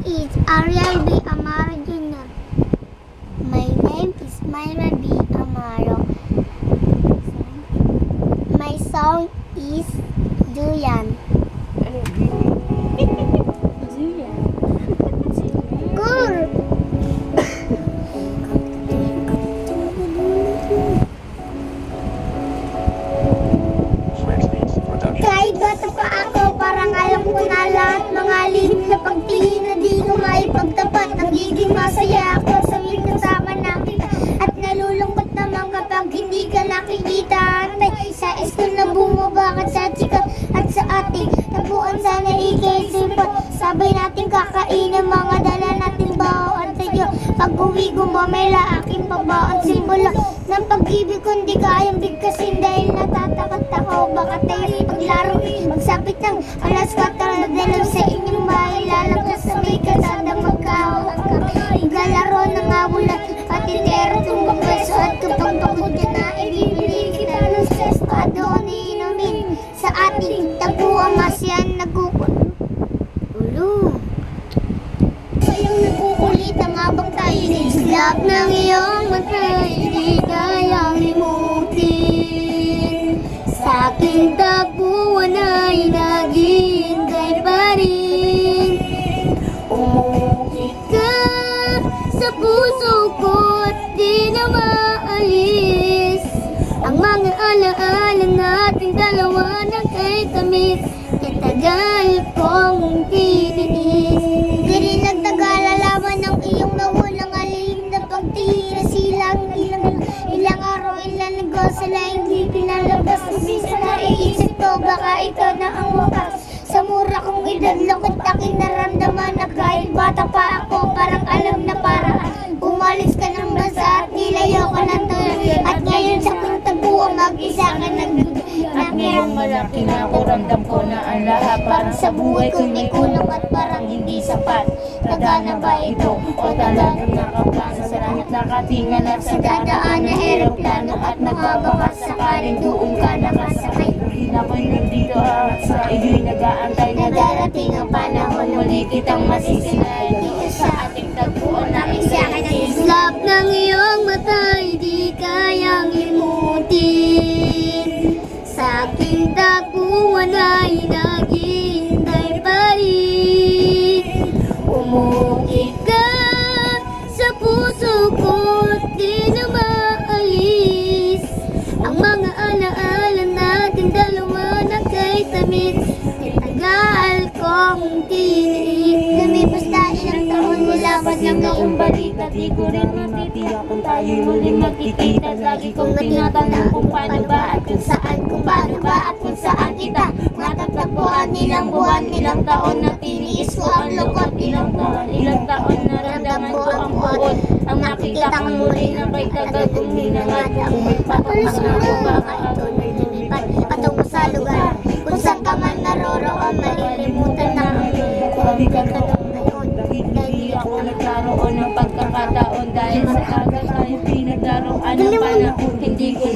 is Ariel B. Amaro Jr. My name is Myra B. Amaro. My song is Julian. Julian. Gur! Kahit bata pa ako, parang alam ko na lahat. Mga lihim na pagtingin na di ko maipagtapat. Nagiging masaya ako sa kasama namin. At nalulungkot naman kapag hindi ka nakikita. Antay sa school na bumaba ka sa chika at sa ating tapuan sana ikisipan. Sabay natin kakainin mga dala natin bawaan sa'yo. Pag-uwi gumamela aking pabaan simbolo ng pag-ibig kundi kayang bigkasin dahil natatakot ako. Baka tayo paglaro magsapit ng alas 4 na dalaw sa inyong bahay. Lalagkas sa may kasada magkahawak kami. Galaro ng awulan patitero tumbang beso at kapag pagod ka na ibibili kita ng stress pa doon iinumin sa ating taguang masyan nagkukulo. Sayang nagkukulit ang habang tayo nislap ng iyong mata, hindi kayang limutin. Sa aking tapuan ay naghihintay pa rin. Umukit ka sa puso ko at di na maalis ang mga alaala nating dalawa na kay tamis. Katagal kong tiniis, di rin nagtagal alaman ng iyong nawalang alihim na pagtihira. Silang ilang araw, ilang linggo sila hindi pinalabas. Bisa na iisip ko baka ito na ang wakas. Sa mura kong edad lungkot aking naramdaman na kahit bata pa ako parang alam na paraan. Umalis ka ng bansa at nilayo ka ng tulad. At ngayon sa pagtaguan mag-isa ka At ngayong malaki na ako, ramdam ko na ang lahat. Parang sa buhay ko may kulang at parang hindi sapat. Nagana ba ito o talagang nakaplano sa langit nakatingan at sa dadaan na eroplano at nagbabakas sakaling doon ka nakasakay. Hindi ako'y nandito at sa iyo'y nag-aantay na darating ang panahon muli kitang masisilay. Dito sa ating tagpuan na isa ka ng islap ng iyong mata, hindi kayang limutin. Sa aking tapuan ay naghihintay pa rin. Umukit ka sa puso ko at di na maalis ang mga alaala natin dalawa na kay tamis. Tagal kong tiniis. Lumipas na ilang taon mula pa Kasi noong balita di ko rin matitiyak kung tayo'y muling magkikita. Lagi kong tinatanong kung paano ba at kung saan, kung paano ba at kung saan kita matatagpuan. Ilang buwan, ilang taon na tiniis ko ang lungkot. Ilang taon na ramdaman ko ang buod. Ang makita kang muli na kay tagal kong hinangad. Umipatos na ako baka ito na'y lumipad patungo sa lugar kung saan ka man naroroon. Malilimutan na ang pagkakataon ngayon. Hindi ako nagkaroon ng pagkakataon dahil sa aga tayo pinagdaroan ng panahon. Hindi ko